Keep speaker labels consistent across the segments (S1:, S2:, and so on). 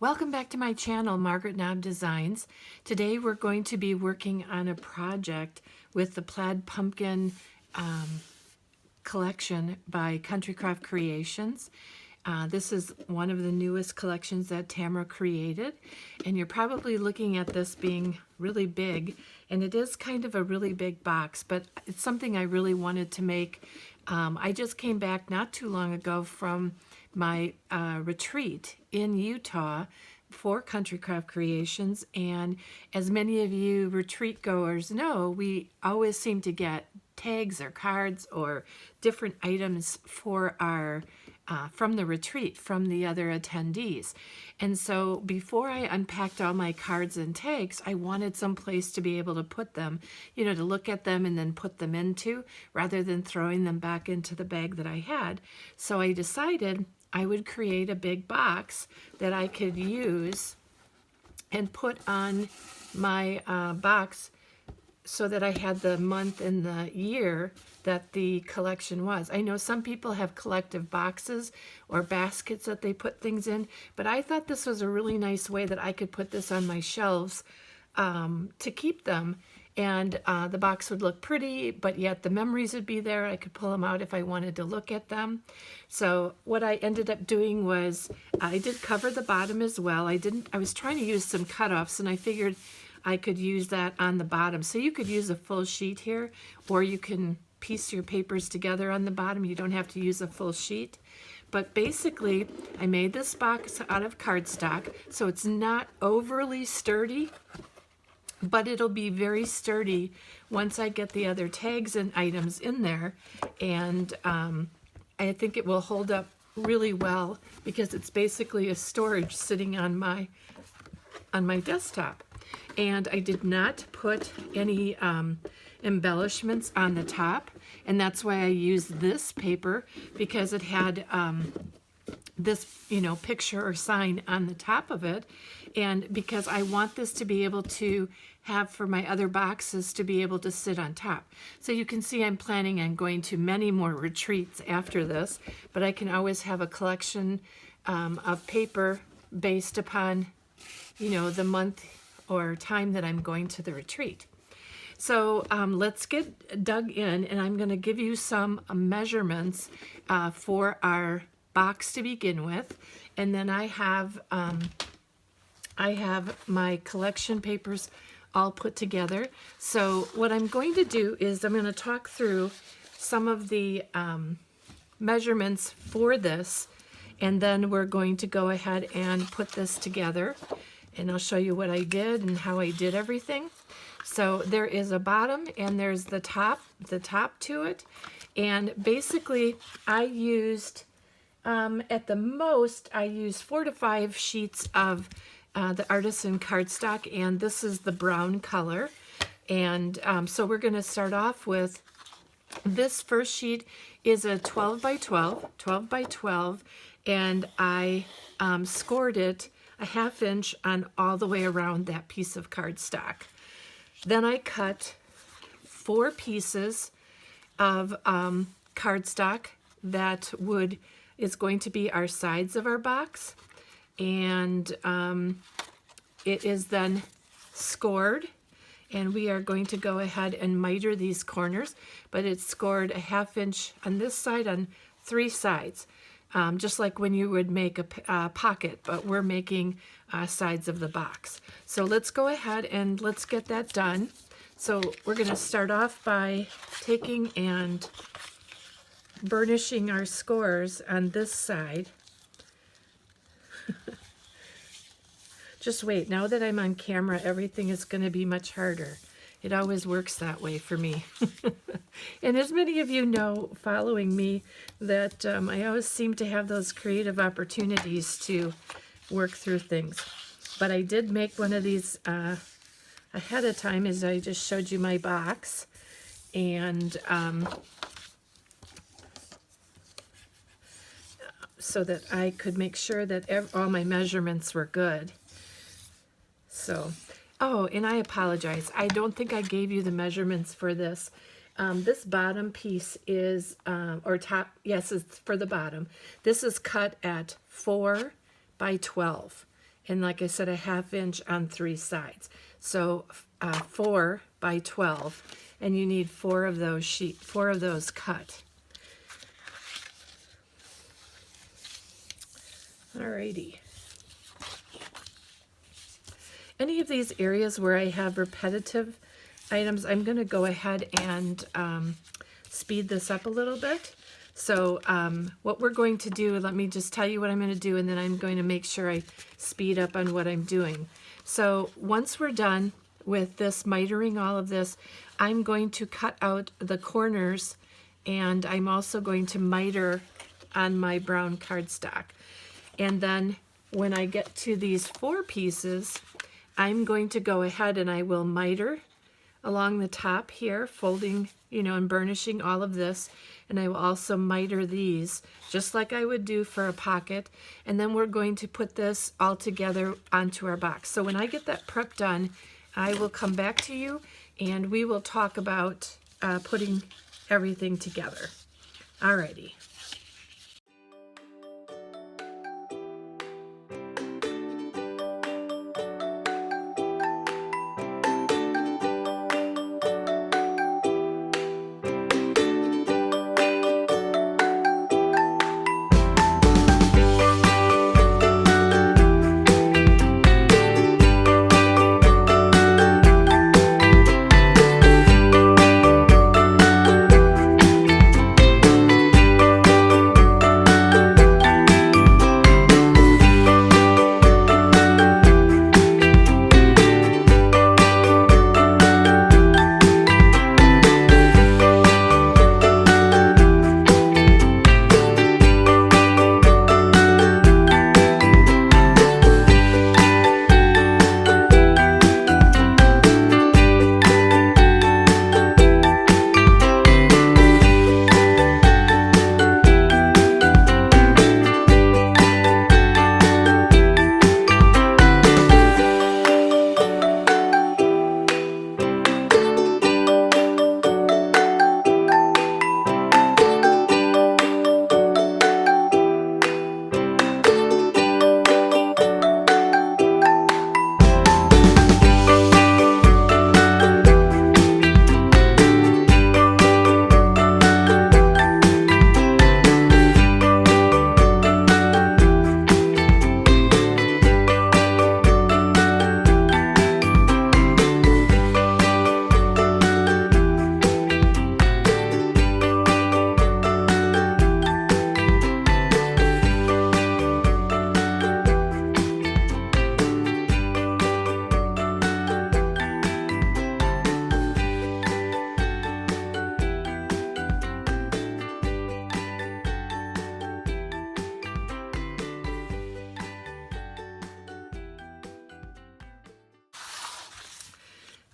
S1: Welcome back to my channel, Margaret Knob Designs. Today we're going to be working on a project with the Plaid Pumpkin collection by Country Craft Creations. This is one of the newest collections that Tamara created, and you're probably looking at this being really big, and it is kind of a really big box, but it's something I really wanted to make. I just came back not too long ago from my retreat in Utah for Country Craft Creations, and as many of you retreat goers know, we always seem to get tags or cards or different items for our from the retreat from the other attendees. And so before I unpacked all my cards and tags, I wanted some place to be able to put them, you know, to look at them and then put them into, rather than throwing them back into the bag that I had. So I decided I would create a big box that I could use and put on my box so that I had the month and the year that the collection was. I know some people have collective boxes or baskets that they put things in, but I thought this was a really nice way that I could put this on my shelves to keep them. And the box would look pretty, but yet the memories would be there. I could pull them out if I wanted to look at them. So what I ended up doing was I did cover the bottom as well. I was trying to use some cutoffs, and I figured I could use that on the bottom. So you could use a full sheet here, or you can piece your papers together on the bottom. You don't have to use a full sheet. But basically, I made this box out of cardstock, so it's not overly sturdy, but it'll be very sturdy once I get the other tags and items in there. And I think it will hold up really well because it's basically a storage sitting on my desktop. And I did not put any embellishments on the top, and that's why I used this paper, because it had this, you know, picture or sign on the top of it, and because I want this to be able to have for my other boxes to be able to sit on top. So you can see I'm planning on going to many more retreats after this, but I can always have a collection of paper based upon, you know, the month or time that I'm going to the retreat. So let's get dug in, and I'm going to give you some measurements for our box to begin with, and then I have my collection papers all put together. So what I'm going to do is I'm going to talk through some of the measurements for this, and then we're going to go ahead and put this together, and I'll show you what I did and how I did everything. So there is a bottom and there's the top to it. And basically I used, at the most, I used 4 to 5 sheets of the Artisan Cardstock, and this is the brown color. And so we're going to start off with this first sheet is a 12 by 12, and I scored it a 1/2 inch on all the way around that piece of cardstock. Then I cut 4 pieces of cardstock that is going to be our sides of our box, and it is then scored, and we are going to go ahead and miter these corners, but it's scored a 1/2 inch on this side on 3 sides. Just like when you would make a pocket, but we're making sides of the box. So let's go ahead and let's get that done. So we're going to start off by taking and burnishing our scores on this side. Just wait, now that I'm on camera, everything is going to be much harder. It always works that way for me. And as many of you know, following me, that I always seem to have those creative opportunities to work through things. But I did make one of these ahead of time, as I just showed you my box. And so that I could make sure that all my measurements were good. So, oh, and I apologize. I don't think I gave you the measurements for this. This bottom piece is, or top, yes, it's for the bottom. This is cut at 4 by 12. and like I said, a 1/2 inch on 3 sides. So 4 by 12, and you need 4 of those cut. Alrighty. Any of these areas where I have repetitive items, I'm going to go ahead and speed this up a little bit. So what we're going to do, let me just tell you what I'm going to do, and then I'm going to make sure I speed up on what I'm doing. So once we're done with this, mitering all of this, I'm going to cut out the corners, and I'm also going to miter on my brown cardstock. And then when I get to these 4 pieces, I'm going to go ahead and I will miter along the top here, folding, and burnishing all of this. And I will also miter these, just like I would do for a pocket. And then we're going to put this all together onto our box. So when I get that prep done, I will come back to you and we will talk about putting everything together. Alrighty.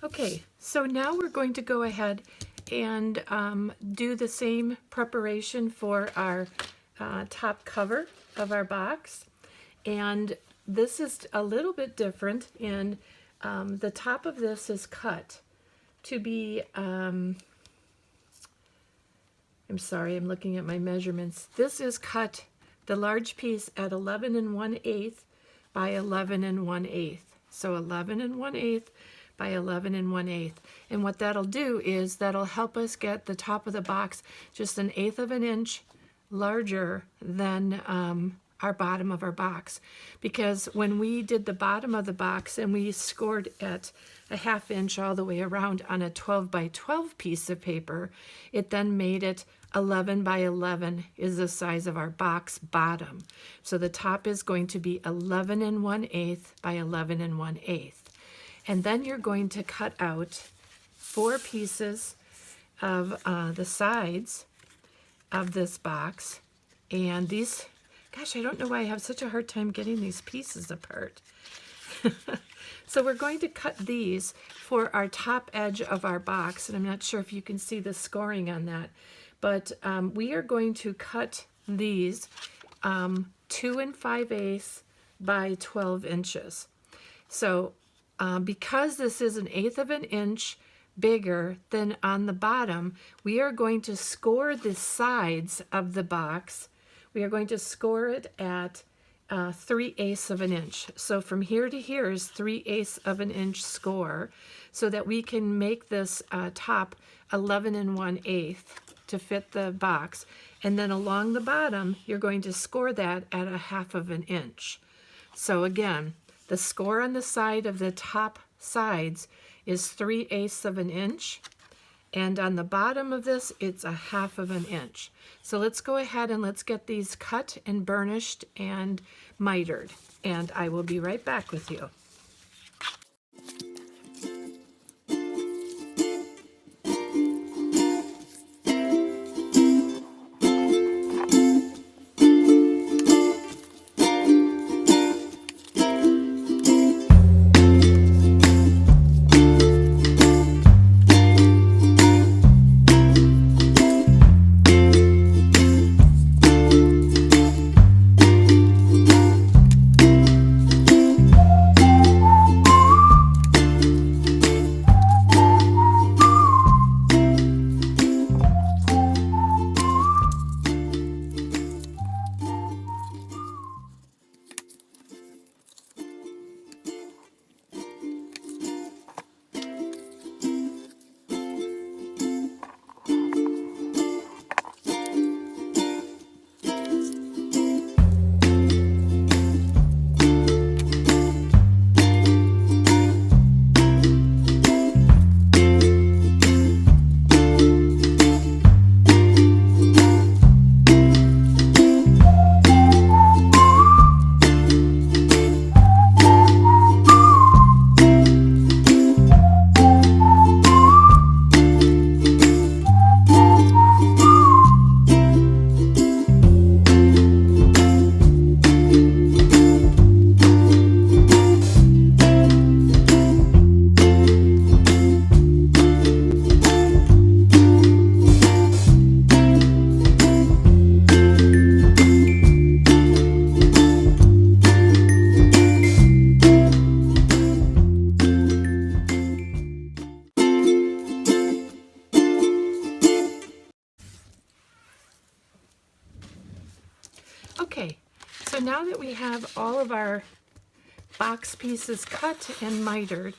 S1: Okay, so now we're going to go ahead and do the same preparation for our top cover of our box. And this is a little bit different, and the top of this is cut to be, I'm sorry, I'm looking at my measurements. This is cut, the large piece, at 11 1/8 by 11 1/8. So 11 1/8 by 11 1/8. And what that'll do is that'll help us get the top of the box just 1/8 of an inch larger than our bottom of our box. Because when we did the bottom of the box and we scored at a 1/2 inch all the way around on a 12 by 12 piece of paper, it then made it 11 by 11 is the size of our box bottom. So the top is going to be 11 1/8 by 11 1/8. And then you're going to cut out 4 pieces of the sides of this box. And these, gosh, I don't know why I have such a hard time getting these pieces apart. So we're going to cut these for our top edge of our box. And I'm not sure if you can see the scoring on that. But we are going to cut these 2 5/8 by 12 inches. So because this is 1/8 of an inch bigger than on the bottom, we are going to score the sides of the box. We are going to score it at 3/8 of an inch. So from here to here is 3/8 of an inch score, so that we can make this top 11 1/8 to fit the box. And then along the bottom, you're going to score that at 1/2 of an inch. So again, the score on the side of the top sides is 3/8 of an inch. And on the bottom of this, it's 1/2 of an inch. So let's go ahead and let's get these cut and burnished and mitered. And I will be right back with you. Okay, so now that we have all of our box pieces cut and mitered,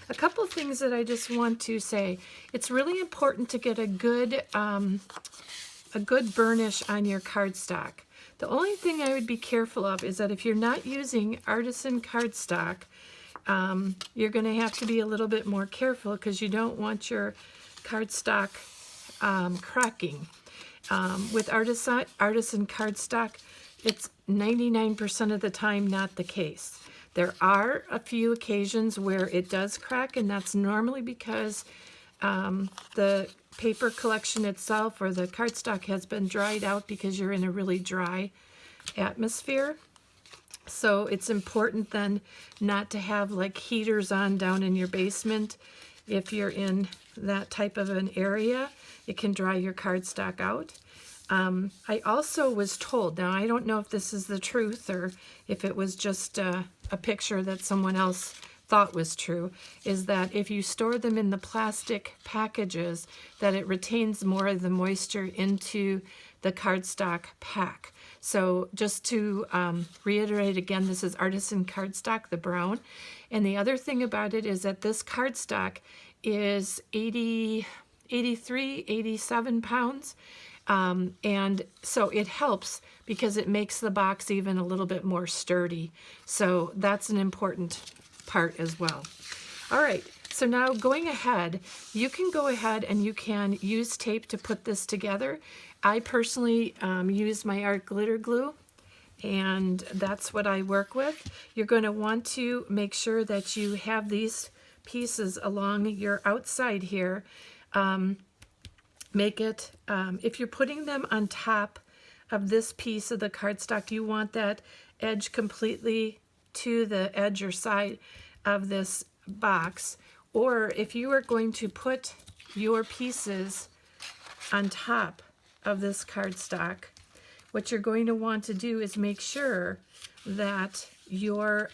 S1: a couple things that I just want to say. It's really important to get a good burnish on your cardstock. The only thing I would be careful of is that if you're not using Artisan Cardstock, you're going to have to be a little bit more careful because you don't want your cardstock cracking. With Artisan Cardstock, it's 99% of the time not the case. There are a few occasions where it does crack, and that's normally because the paper collection itself or the cardstock has been dried out because you're in a really dry atmosphere. So it's important then not to have like heaters on down in your basement. If you're in that type of an area, it can dry your cardstock out. I also was told, now I don't know if this is the truth or if it was just a picture that someone else thought was true, is that if you store them in the plastic packages, that it retains more of the moisture into the cardstock pack. So just to reiterate again, this is Artisan Cardstock, the brown. And the other thing about it is that this cardstock is 83, 87 pounds. And so it helps because it makes the box even a little bit more sturdy. So that's an important part as well. All right, so now going ahead, you can go ahead and you can use tape to put this together. I personally use my art glitter glue, and that's what I work with. You're going to want to make sure that you have these pieces along your outside here. Make it, if you're putting them on top of this piece of the cardstock, you want that edge completely to the edge or side of this box. Or if you are going to put your pieces on top of this cardstock, what you're going to want to do is make sure that your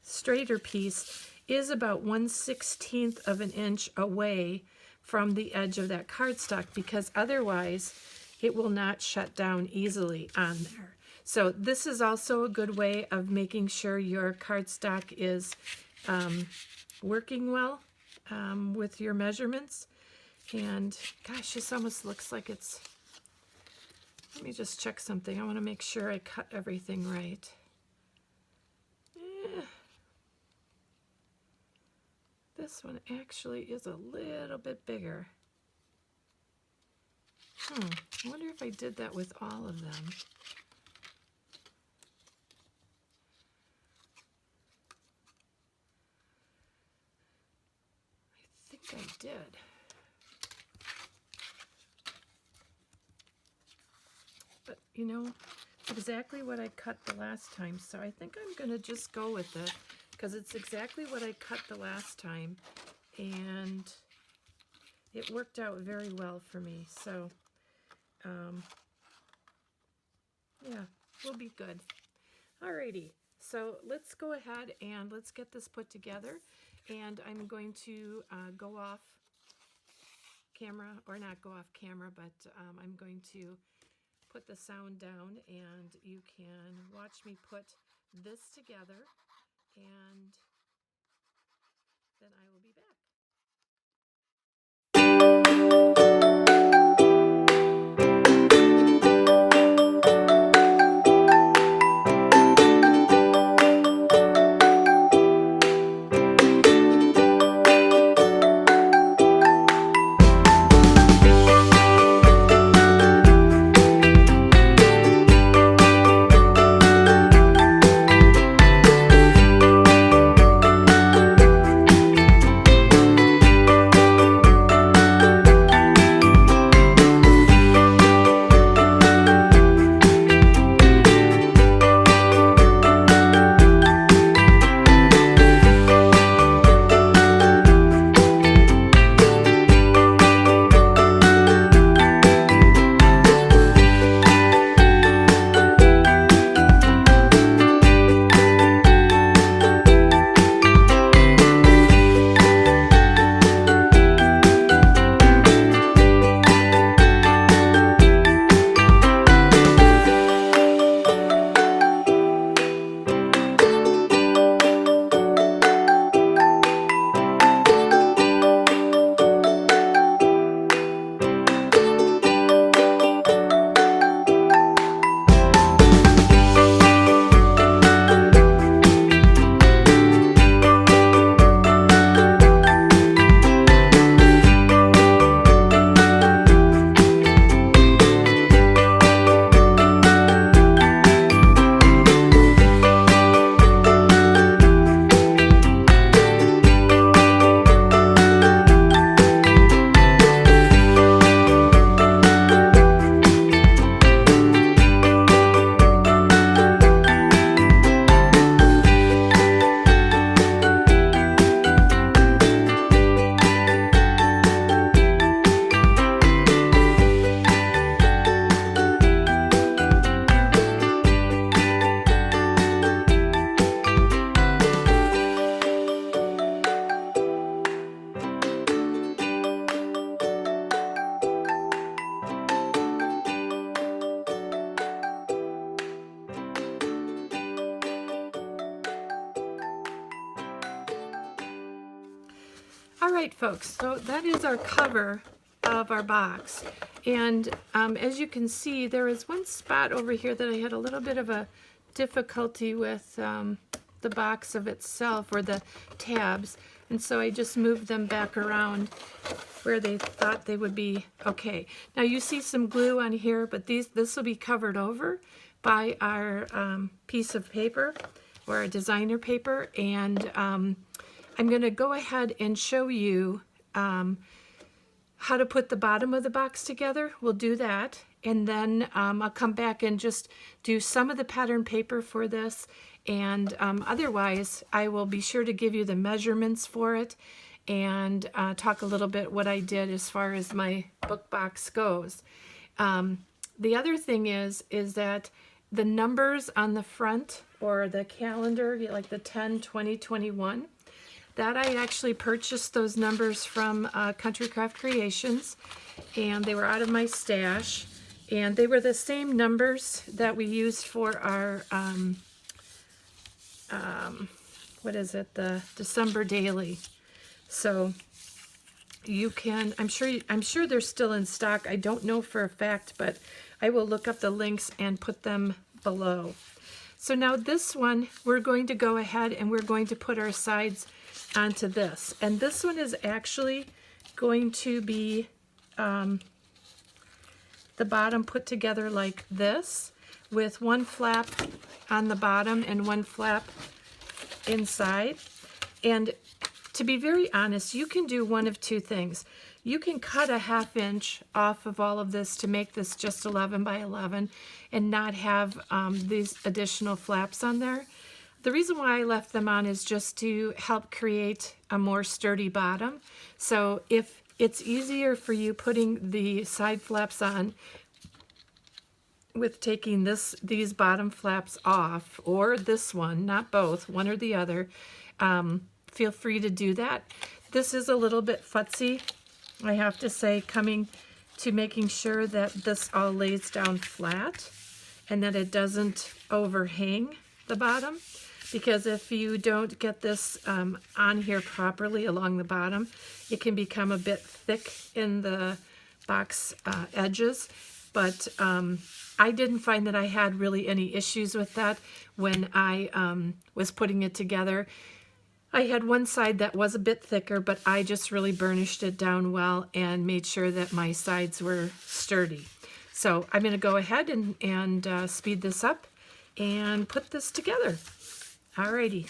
S1: straighter piece is about 1/16 of an inch away from the edge of that cardstock, because otherwise it will not shut down easily on there. So this is also a good way of making sure your cardstock is working well with your measurements. And gosh, this almost looks like it's, let me just check something. I want to make sure I cut everything right. This one actually is a little bit bigger. I wonder if I did that with all of them. I think I did. But you know, exactly what I cut the last time, so I think I'm going to just go with it because it's exactly what I cut the last time, and it worked out very well for me. So yeah, we'll be good. Alrighty, so let's go ahead and let's get this put together, and I'm going to go off camera, or not go off camera, but I'm going to put the sound down, and you can watch me put this together, and then I will be back. All right, folks, so that is our cover of our box. And as you can see, there is one spot over here that I had a little bit of a difficulty with the box of itself, or the tabs. And so I just moved them back around where they thought they would be okay. Now you see some glue on here, but this will be covered over by our piece of paper, or our designer paper. And I'm going to go ahead and show you how to put the bottom of the box together. We'll do that, and then I'll come back and just do some of the pattern paper for this, and otherwise I will be sure to give you the measurements for it, and talk a little bit what I did as far as my book box goes. The other thing is that the numbers on the front, or the calendar, like the 10, 20, 21, that I actually purchased those numbers from Country Craft Creations, and they were out of my stash. And they were the same numbers that we used for our, what is it, the December daily. So you can, I'm sure they're still in stock. I don't know for a fact, but I will look up the links and put them below. So now this one, we're going to go ahead and we're going to put our sides onto this. And this one is actually going to be the bottom put together like this, with one flap on the bottom and one flap inside. And to be very honest, you can do one of two things. You can cut a 1/2 inch off of all of this to make this just 11 by 11 and not have these additional flaps on there. The reason why I left them on is just to help create a more sturdy bottom. So if it's easier for you putting the side flaps on with taking these bottom flaps off, or this one, not both, one or the other, feel free to do that. This is a little bit futzy, I have to say, coming to making sure that this all lays down flat and that it doesn't overhang the bottom, because if you don't get this on here properly along the bottom, it can become a bit thick in the box edges. But I didn't find that I had really any issues with that when I was putting it together. I had one side that was a bit thicker, but I just really burnished it down well and made sure that my sides were sturdy. So I'm going to go ahead and speed this up and put this together. Alrighty.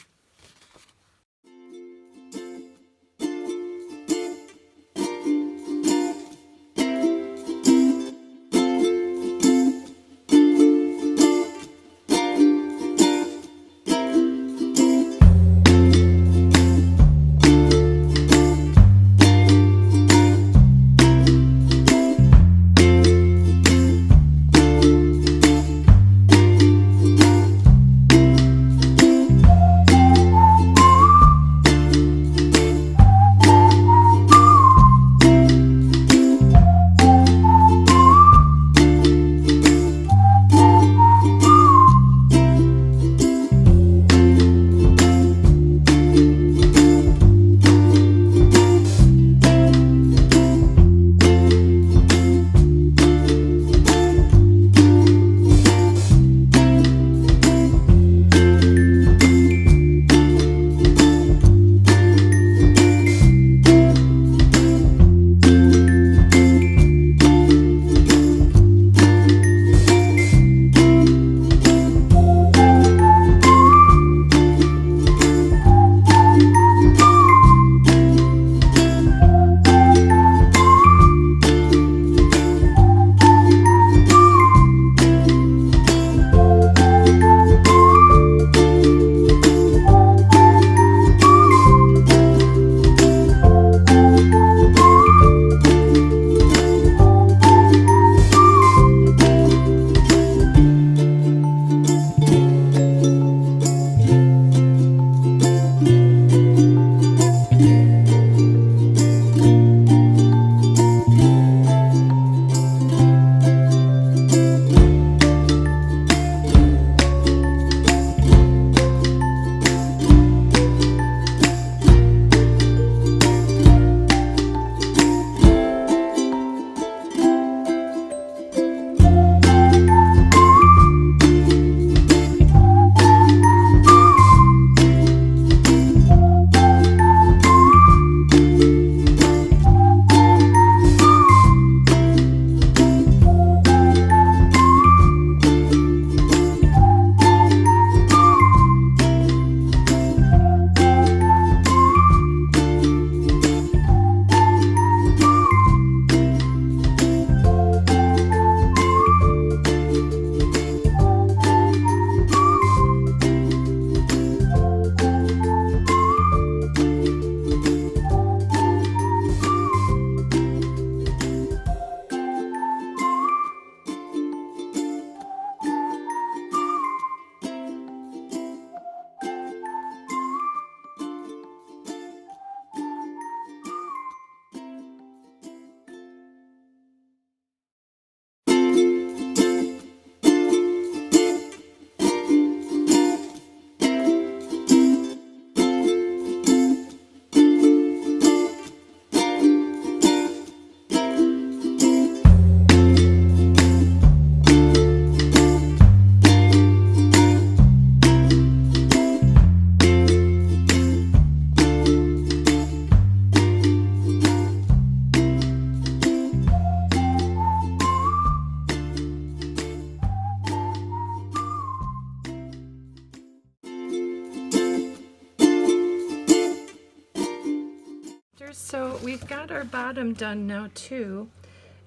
S1: So we've got our bottom done now too.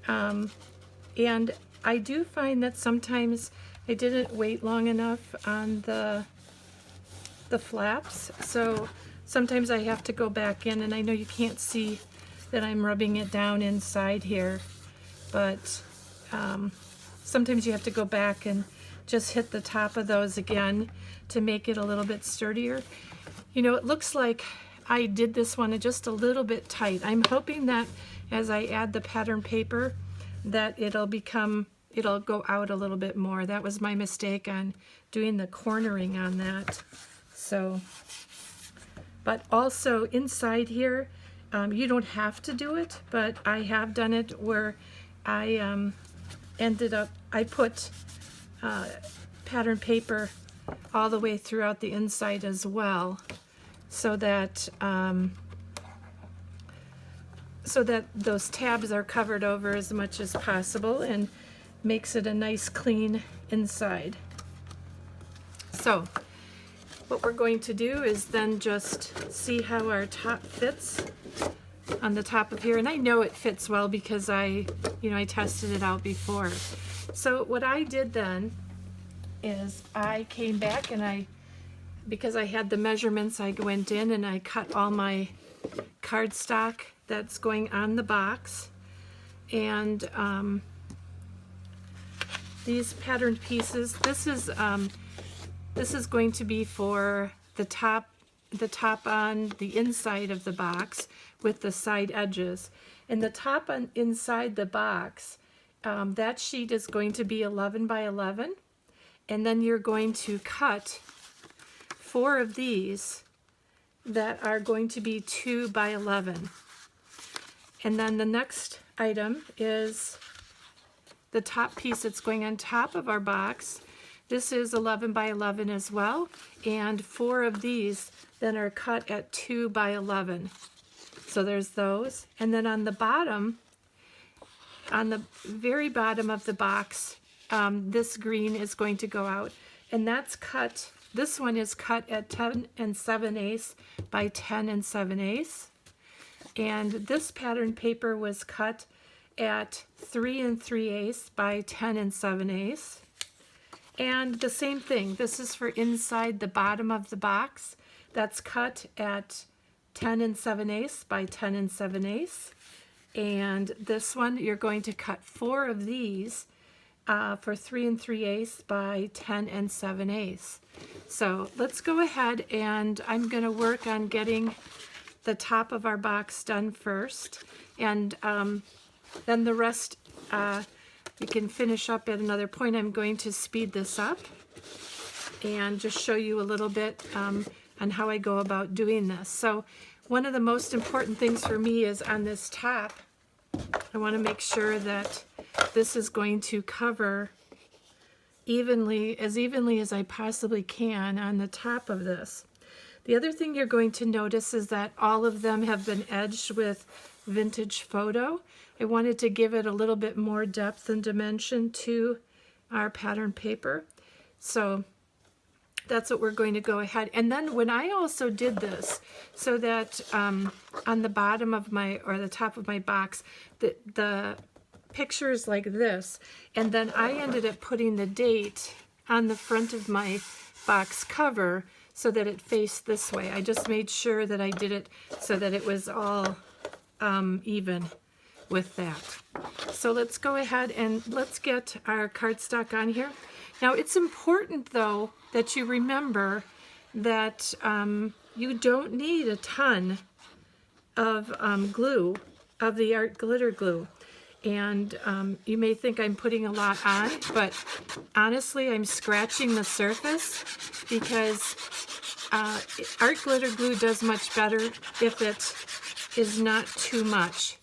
S1: And I do find that sometimes I didn't wait long enough on the flaps. So sometimes I have to go back in, and I know you can't see that I'm rubbing it down inside here, but sometimes you have to go back and just hit the top of those again to make it a little bit sturdier. You know, it looks like I did this one just a little bit tight. I'm hoping that as I add the pattern paper that it'll go out a little bit more. That was my mistake on doing the cornering on that. So, but also inside here, you don't have to do it, but I have done it where I I put pattern paper all the way throughout the inside as well, so that those tabs are covered over as much as possible and makes it a nice clean inside. So what we're going to do is then just see how our top fits on the top of here, and I know it fits well because I tested it out before. So what I did then is I came back and because I had the measurements, I went in and I cut all my cardstock that's going on the box, and these patterned pieces, this is going to be for the top on the inside of the box with the side edges. And the top on inside the box, that sheet is going to be 11 by 11, and then you're going to cut 4 of these that are going to be 2 by 11. And then the next item is the top piece that's going on top of our box. This is 11 by 11 as well, and 4 of these then are cut at 2 by 11. So there's those. And then on the bottom, on the very bottom of the box, this green is going to go out, and that's cut. This one is cut at 10 7/8 by 10 7/8. And this pattern paper was cut at 3 3/8 by 10 7/8. And the same thing, this is for inside the bottom of the box. That's cut at 10 7/8 by 10 7/8. And this one, you're going to cut 4 of these for 3 3/8 by 10 7/8. So let's go ahead, and I'm going to work on getting the top of our box done first, and then the rest we can finish up at another point. I'm going to speed this up and just show you a little bit on how I go about doing this. So one of the most important things for me is on this top, I want to make sure that this is going to cover evenly as I possibly can on the top of this. The other thing you're going to notice is that all of them have been edged with vintage photo. I wanted to give it a little bit more depth and dimension to our pattern paper. So that's what we're going to go ahead. And then when I also did this, so that on the bottom of the top of my box, the picture is like this, and then I ended up putting the date on the front of my box cover so that it faced this way. I just made sure that I did it so that it was all even with that. So let's go ahead and let's get our cardstock on here. Now it's important though that you remember that you don't need a ton of glue, of the art glitter glue. And you may think I'm putting a lot on, but honestly I'm scratching the surface, because art glitter glue does much better if it is not too much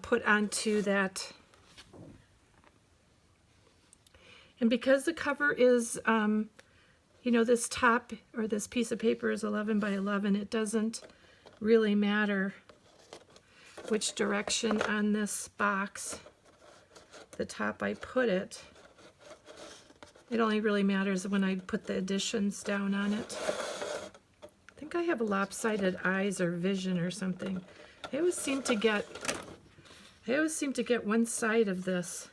S1: put onto that. And because the cover is, this top or this piece of paper is 11 by 11, it doesn't really matter which direction on this box, the top I put it. It only really matters when I put the additions down on it. I think I have lopsided eyes or vision or something. I always seem to get one side of this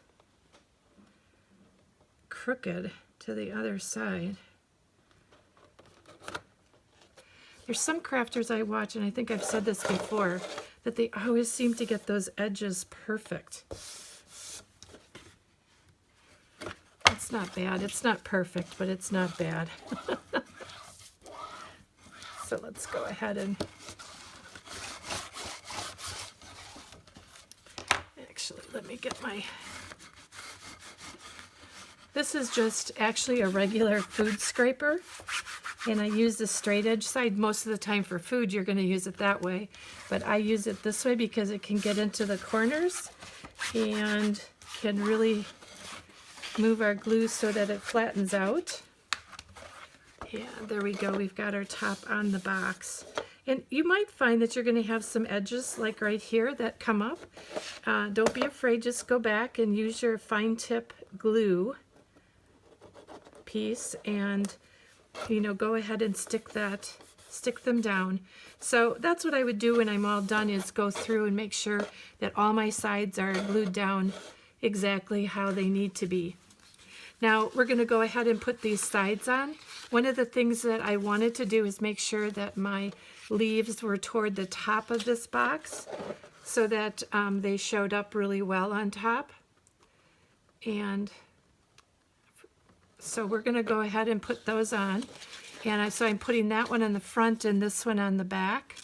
S1: crooked to the other side. There's some crafters I watch, and I think I've said this before, that they always seem to get those edges perfect. It's not bad. It's not perfect, but it's not bad. So let's go ahead and actually, let me get my... This is just actually a regular food scraper, and I use the straight edge side. Most of the time for food, you're going to use it that way, but I use it this way because it can get into the corners and can really move our glue so that it flattens out. Yeah, there we go. We've got our top on the box. And you might find that you're going to have some edges like right here that come up. Don't be afraid. Just go back and use your fine tip glue piece and, you know, go ahead and stick them down. So that's what I would do when I'm all done, is go through and make sure that all my sides are glued down exactly how they need to be. Now we're going to go ahead and put these sides on. One of the things that I wanted to do is make sure that my leaves were toward the top of this box so that they showed up really well on top. And so we're going to go ahead and put those on. And so I'm putting that one on the front and this one on the back.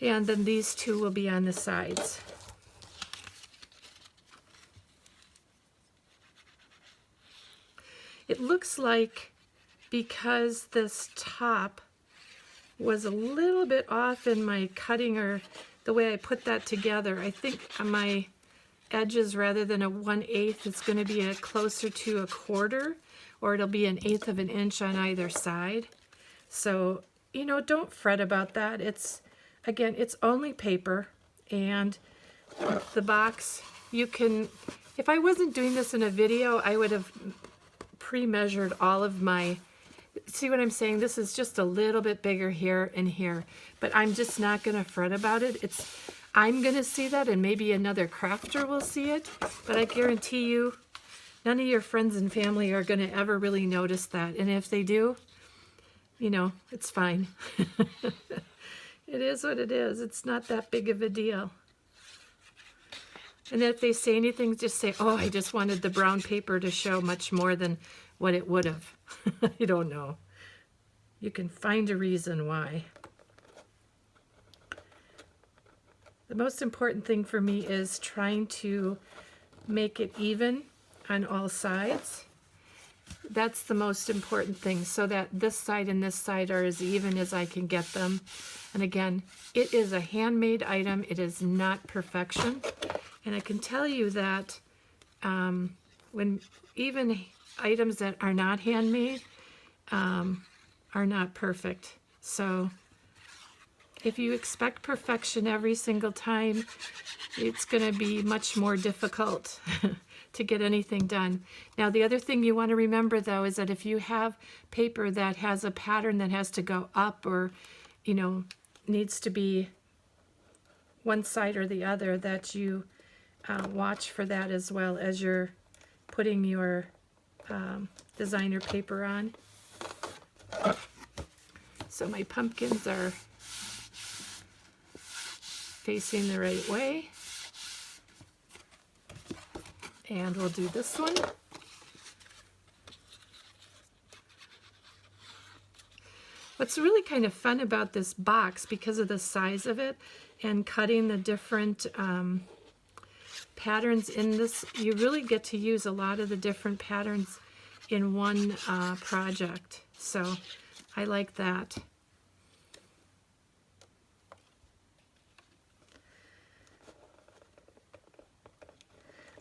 S1: And then these two will be on the sides. It looks like, because this top was a little bit off in my cutting or the way I put that together, I think my edges, rather than a 1/8, it's going to be closer to a 1/4, or it'll be 1/8 of an inch on either side. So, you know, don't fret about that. Again, it's only paper, and the box, you can, if I wasn't doing this in a video, I would have pre-measured all of my, see what I'm saying? This is just a little bit bigger here and here, but I'm just not going to fret about it. I'm going to see that, and maybe another crafter will see it, but I guarantee you none of your friends and family are going to ever really notice that. And if they do, you know, it's fine. It is what it is. It's not that big of a deal. And if they say anything, just say, oh, I just wanted the brown paper to show much more than what it would have. You don't know. You can find a reason why. The most important thing for me is trying to make it even on all sides. That's the most important thing, so that this side and this side are as even as I can get them. And again, it is a handmade item. It is not perfection. And I can tell you that when even items that are not handmade are not perfect. So if you expect perfection every single time, it's going to be much more difficult to get anything done. Now, the other thing you want to remember, though, is that if you have paper that has a pattern that has to go up, or, you know, needs to be one side or the other, that you watch for that as well as you're putting your designer paper on. So my pumpkins are facing the right way. And we'll do this one. What's really kind of fun about this box, because of the size of it and cutting the different patterns in this, you really get to use a lot of the different patterns in one project. So I like that.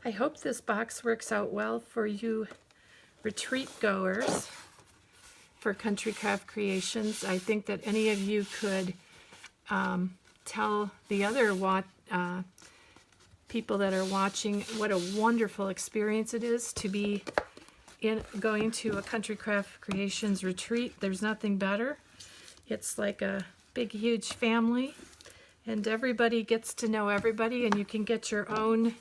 S1: I hope this box works out well for you retreat goers for Country Craft Creations. I think that any of you could tell the other people that are watching what a wonderful experience it is to be going to a Country Craft Creations retreat. There's nothing better. It's like a big, huge family, and everybody gets to know everybody, and you can get your own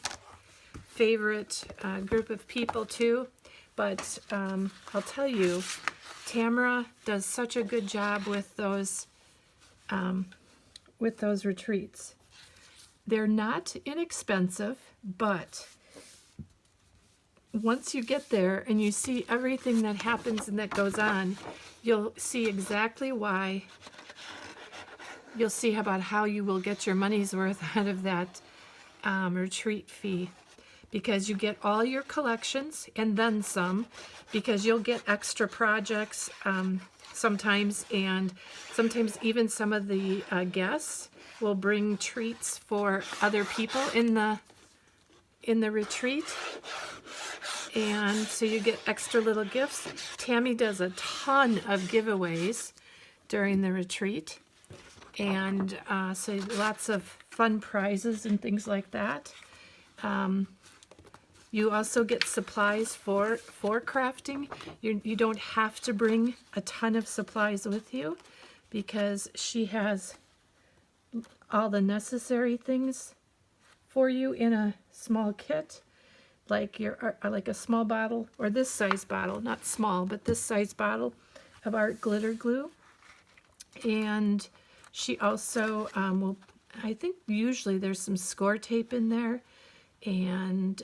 S1: favorite group of people too. But I'll tell you, Tamara does such a good job with those retreats. They're not inexpensive, but once you get there and you see everything that happens and that goes on, you'll see exactly why. You'll see about how you will get your money's worth out of that retreat fee, because you get all your collections and then some, because you'll get extra projects sometimes, and sometimes even some of the guests will bring treats for other people in the retreat, and so you get extra little gifts. Tammy does a ton of giveaways during the retreat, and so lots of fun prizes and things like that. You also get supplies for crafting. You don't have to bring a ton of supplies with you, because she has all the necessary things for you in a small kit, like like a small bottle, or this size bottle, not small, but this size bottle of art glitter glue. And she also will, I think usually there's some score tape in there, and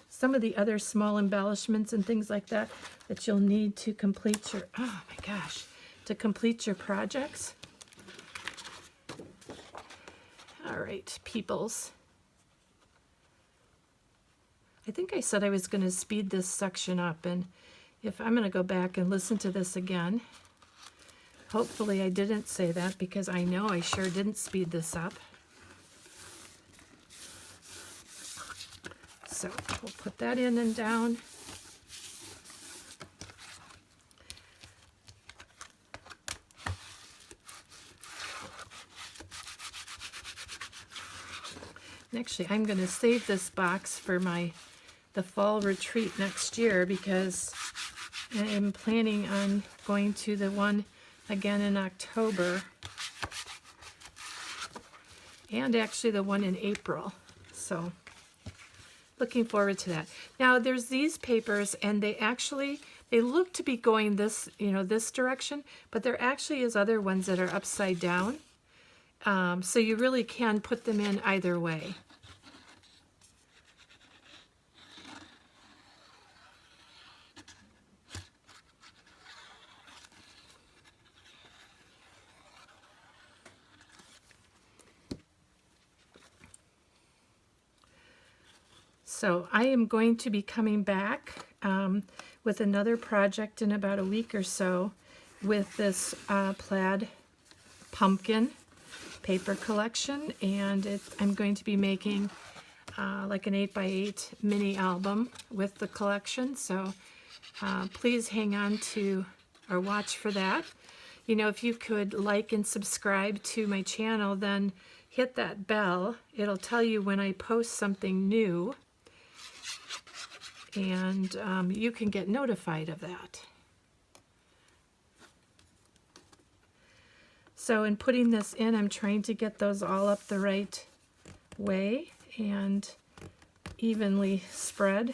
S1: some of the other small embellishments and things like that that you'll need to complete your, oh my gosh, to complete your projects. All right, peoples. I think I said I was going to speed this section up, and if I'm going to go back and listen to this again, hopefully I didn't say that, because I know I sure didn't speed this up. So we'll put that in and down. And actually, I'm going to save this box for the fall retreat next year, because I am planning on going to the one again in October, and actually the one in April. So looking forward to that. Now there's these papers, and they look to be going this direction, but there actually is other ones that are upside down. So you really can put them in either way. So I am going to be coming back with another project in about a week or so with this Plaid Pumpkin paper collection, and I'm going to be making like an 8x8 mini album with the collection. So please hang on to or watch for that. You know, if you could like and subscribe to my channel, then hit that bell. It'll tell you when I post something new, and you can get notified of that. So in putting this in, I'm trying to get those all up the right way and evenly spread.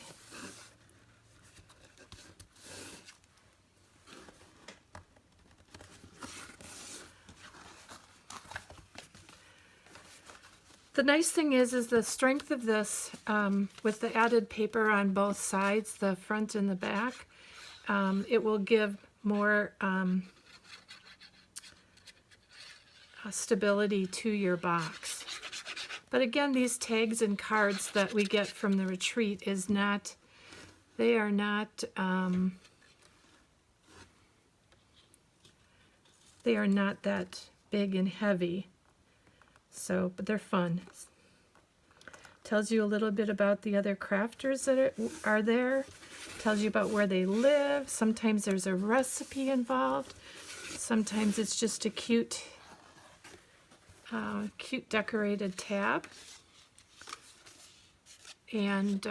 S1: The nice thing is the strength of this, with the added paper on both sides, the front and the back, it will give more stability to your box. But again, these tags and cards that we get from the retreat they are not that big and heavy. So, but they're fun. Tells you a little bit about the other crafters that are there. Tells you about where they live. Sometimes there's a recipe involved. Sometimes it's just a cute decorated tab. And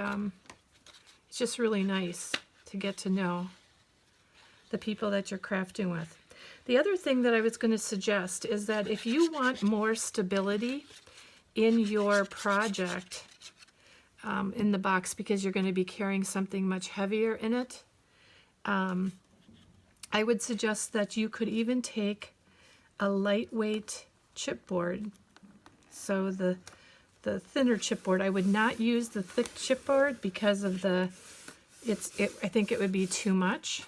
S1: it's just really nice to get to know the people that you're crafting with. The other thing that I was going to suggest is that if you want more stability in your project, in the box, because you're going to be carrying something much heavier in it, I would suggest that you could even take a lightweight chipboard. So the thinner chipboard, I would not use the thick chipboard because of I think it would be too much.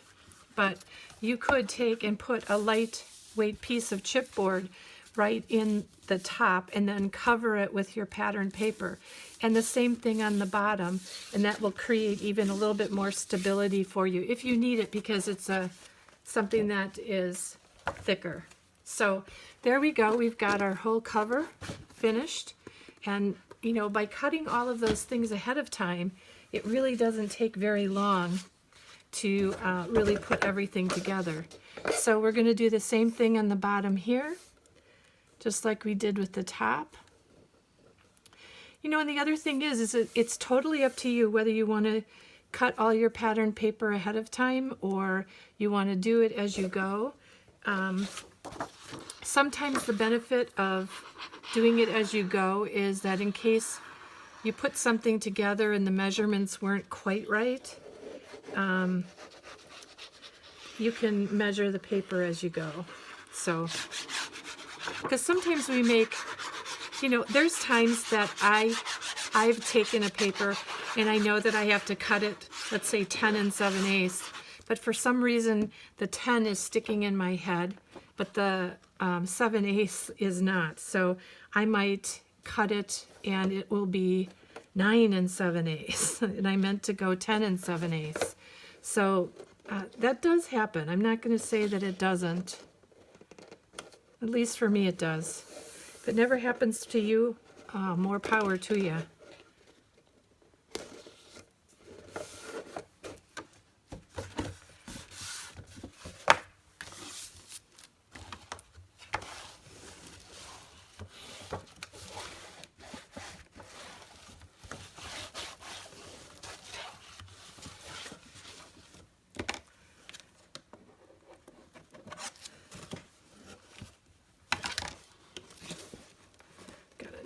S1: But you could take and put a lightweight piece of chipboard right in the top and then cover it with your pattern paper. And the same thing on the bottom, and that will create even a little bit more stability for you if you need it, because it's something that is thicker. So there we go. We've got our whole cover finished. And you know, by cutting all of those things ahead of time, it really doesn't take very long to really put everything together. So we're going to do the same thing on the bottom here, just like we did with the top. You know, and the other thing is it's totally up to you whether you want to cut all your pattern paper ahead of time or you want to do it as you go. Sometimes the benefit of doing it as you go is that in case you put something together and the measurements weren't quite right, you can measure the paper as you go. So, because sometimes we make, you know, there's times that I've taken a paper and I know that I have to cut it, let's say 10 7/8, but for some reason the 10 is sticking in my head, but the 7/8 is not. So I might cut it and it will be 9 7/8, and I meant to go 10 7/8. So that does happen. I'm not going to say that it doesn't. At least for me it does. If it never happens to you, more power to you.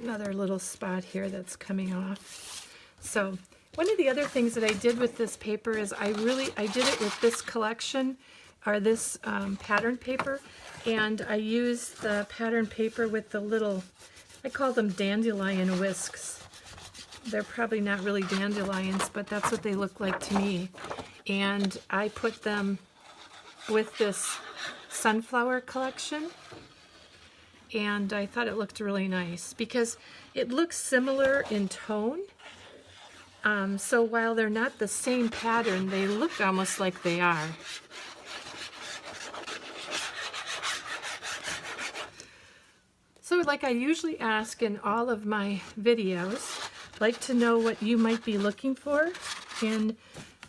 S1: Another little spot here that's coming off. So one of the other things that I did with this paper is I did it with this collection, or this pattern paper, and I used the pattern paper with the little, I call them dandelion whisks. They're probably not really dandelions, but that's what they look like to me. And I put them with this sunflower collection. And I thought it looked really nice because it looks similar in tone. So while they're not the same pattern, they look almost like they are. So like I usually ask in all of my videos, I'd like to know what you might be looking for in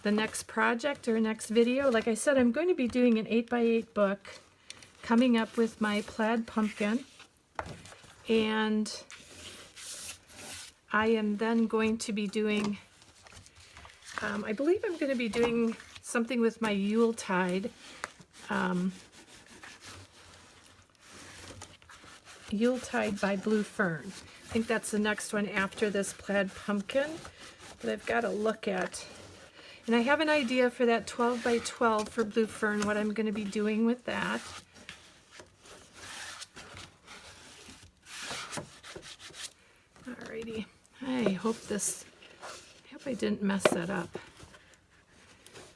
S1: the next project or next video. Like I said, I'm going to be doing an 8x8 book coming up with my Plaid Pumpkin. And I am then going to be doing, I believe I'm going to be doing something with my Yuletide. Yuletide by Blue Fern. I think that's the next one after this Plaid Pumpkin that I've got to look at. And I have an idea for that 12x12 for Blue Fern, what I'm going to be doing with that. Alrighty, I hope I didn't mess that up.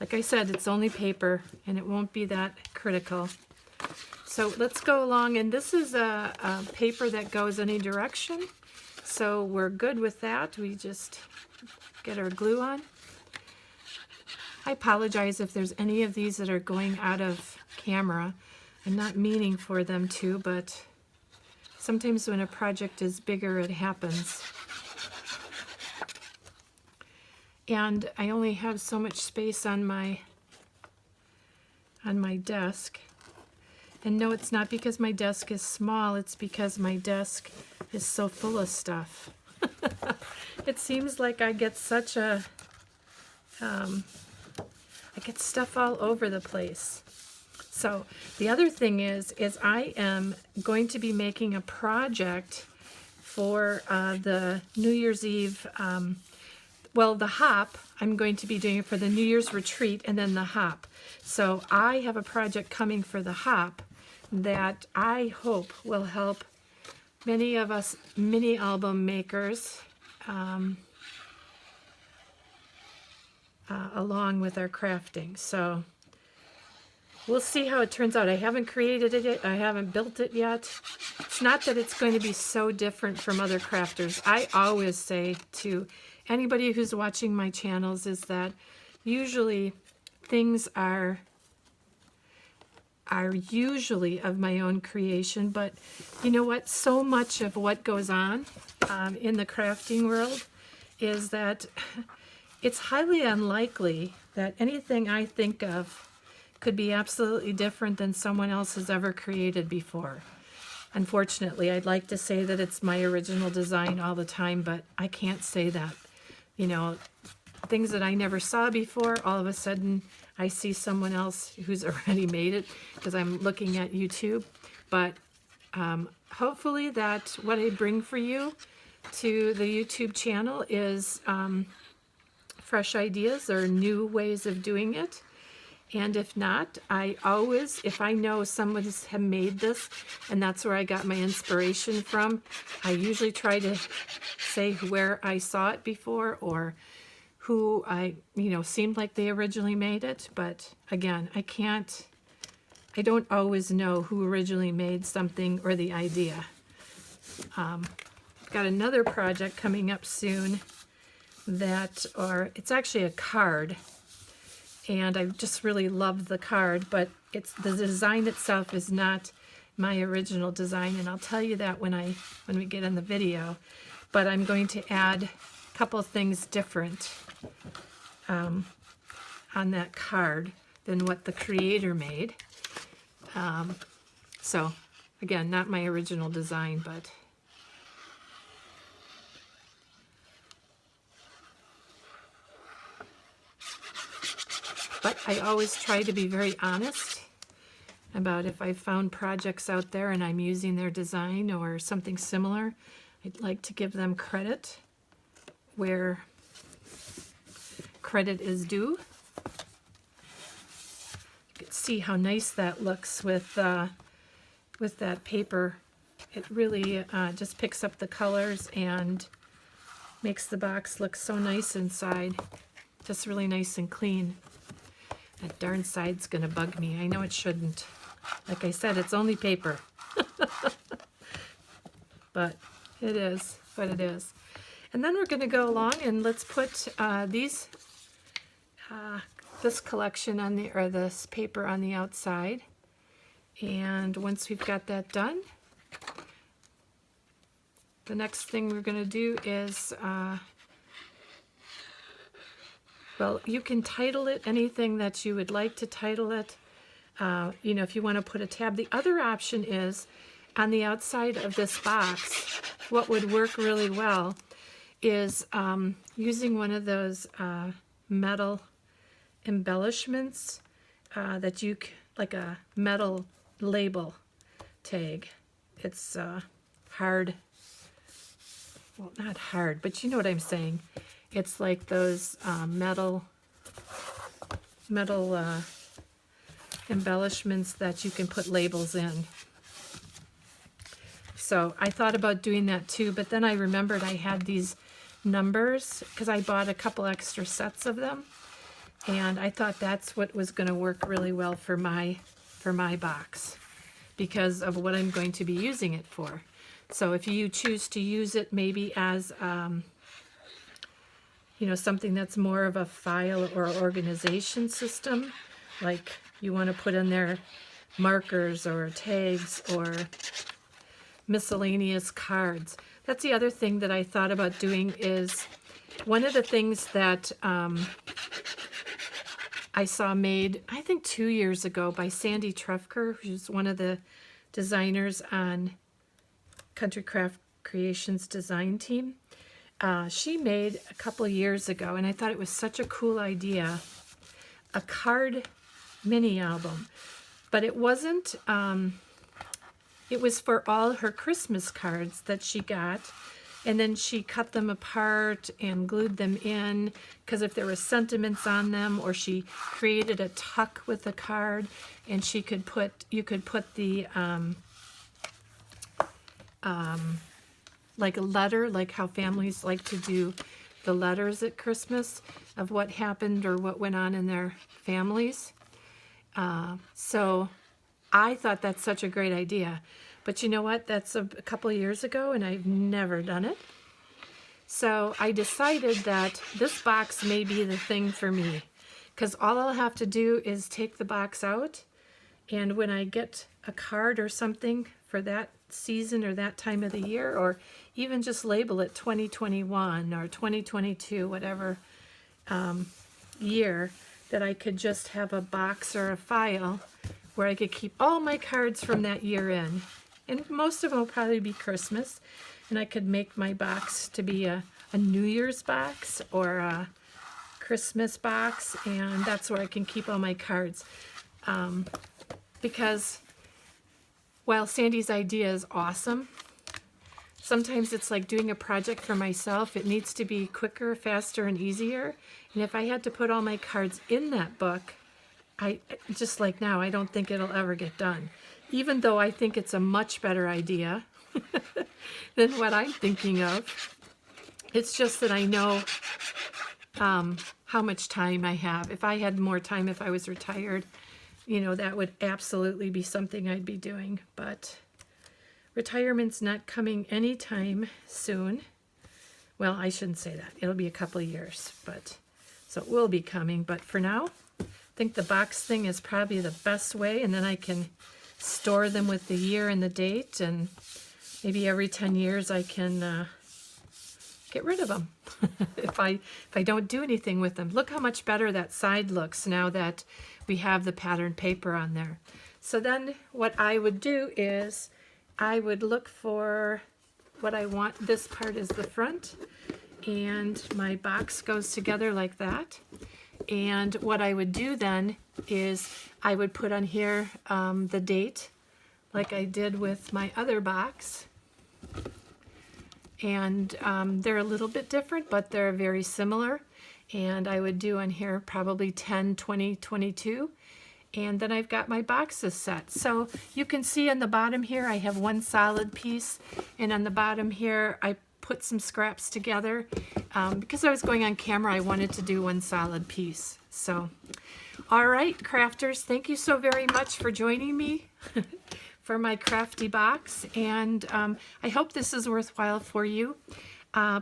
S1: Like I said, it's only paper and it won't be that critical. So let's go along, and this is a paper that goes any direction. So we're good with that. We just get our glue on. I apologize if there's any of these that are going out of camera. I'm not meaning for them to, but sometimes when a project is bigger, it happens. And I only have so much space on my desk. And no, it's not because my desk is small, it's because my desk is so full of stuff. It seems like I get such a, I get stuff all over the place. So the other thing is I am going to be making a project for the New Year's Eve, well, the hop. I'm going to be doing it for the New Year's retreat and then the hop. So I have a project coming for the hop that I hope will help many of us mini album makers along with our crafting. So we'll see how it turns out. I haven't created it yet. I haven't built it yet. It's not that it's going to be so different from other crafters. I always say to anybody who's watching my channels is that usually things are usually of my own creation, but you know what? So much of what goes on in the crafting world is that it's highly unlikely that anything I think of could be absolutely different than someone else has ever created before. Unfortunately, I'd like to say that it's my original design all the time, but I can't say that. You know, things that I never saw before, all of a sudden I see someone else who's already made it because I'm looking at YouTube. But hopefully that what I bring for you to the YouTube channel is fresh ideas or new ways of doing it. And if not, I always, if I know someone has made this and that's where I got my inspiration from, I usually try to say where I saw it before or who seemed like they originally made it. But again, I don't always know who originally made something or the idea. I've got another project coming up soon it's actually a card. And I just really love the card, but the design itself is not my original design, and I'll tell you that when we get in the video. But I'm going to add a couple of things different on that card than what the creator made. So again, not my original design, but I always try to be very honest about if I found projects out there and I'm using their design or something similar. I'd like to give them credit where credit is due. You can see how nice that looks with that paper. It really just picks up the colors and makes the box look so nice inside. Just really nice and clean. That darn side's gonna bug me. I know it shouldn't. Like I said, it's only paper. But it is what it is. And then we're gonna go along and let's put this collection on this paper on the outside. And once we've got that done, the next thing we're gonna do is well, you can title it anything that you would like to title it. If you want to put a tab. The other option is on the outside of this box, what would work really well is using one of those metal embellishments like a metal label tag. It's hard. Well, not hard, but you know what I'm saying. It's like those metal embellishments that you can put labels in. So I thought about doing that too, but then I remembered I had these numbers because I bought a couple extra sets of them, and I thought that's what was going to work really well for my box because of what I'm going to be using it for. So if you choose to use it maybe as something that's more of a file or organization system, like you want to put in there markers or tags or miscellaneous cards. That's the other thing that I thought about doing is one of the things that I saw made, I think 2 years ago by Sandy Trefker, who's one of the designers on Country Craft Creations design team. She made a couple years ago, and I thought it was such a cool idea, a card mini album. but it wasn't, it was for all her Christmas cards that she got. And then she cut them apart and glued them in, because if there were sentiments on them, or she created a tuck with the card, and you could put the like a letter, like how families like to do the letters at Christmas of what happened or what went on in their families. So I thought that's such a great idea. But you know what? That's a couple of years ago, and I've never done it. So I decided that this box may be the thing for me, because all I'll have to do is take the box out, and when I get a card or something for that season or that time of the year, or even just label it 2021 or 2022, whatever year, that I could just have a box or a file where I could keep all my cards from that year in. And most of them will probably be Christmas. And I could make my box to be a New Year's box or a Christmas box. And that's where I can keep all my cards. Because while Sandy's idea is awesome, sometimes it's like doing a project for myself. It needs to be quicker, faster, and easier. And if I had to put all my cards in that book, just like now, I don't think it'll ever get done. Even though I think it's a much better idea than what I'm thinking of. It's just that I know how much time I have. If I had more time, if I was retired, you know, that would absolutely be something I'd be doing. But retirement's not coming anytime soon. Well, I shouldn't say that. It'll be a couple of years, but so it will be coming. But for now, I think the box thing is probably the best way, and then I can store them with the year and the date, and maybe every 10 years I can get rid of them if I don't do anything with them. Look how much better that side looks now that we have the pattern paper on there. So then what I would do is I would look for what I want. This part is the front, and my box goes together like that. And what I would do then is I would put on here the date, like I did with my other box. And they're a little bit different, but they're very similar. And I would do on here probably 10, 20, 22. And then I've got my boxes set. So you can see on the bottom here, I have one solid piece. And on the bottom here, I put some scraps together. Because I was going on camera, I wanted to do one solid piece. So, all right, crafters, thank you so very much for joining me for my crafty box. And I hope this is worthwhile for you.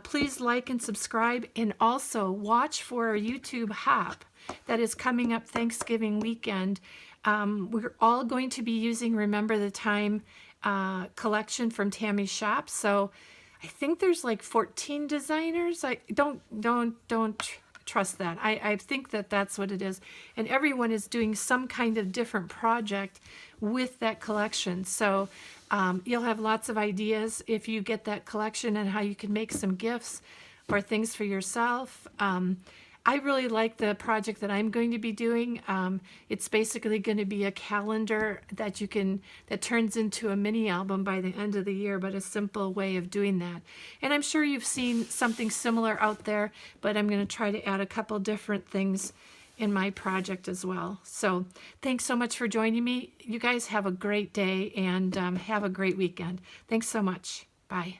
S1: Please like and subscribe, and also watch for our YouTube hop that is coming up Thanksgiving weekend. We're all going to be using Remember the Time collection from Tammy's shop. So I think there's like 14 designers. I don't trust that. I think that that's what it is. And everyone is doing some kind of different project with that collection. So you'll have lots of ideas if you get that collection, and how you can make some gifts or things for yourself. I really like the project that I'm going to be doing. It's basically going to be a calendar that that turns into a mini album by the end of the year, but a simple way of doing that. And I'm sure you've seen something similar out there, but I'm going to try to add a couple different things in my project as well. So thanks so much for joining me. You guys have a great day, and have a great weekend. Thanks so much. Bye.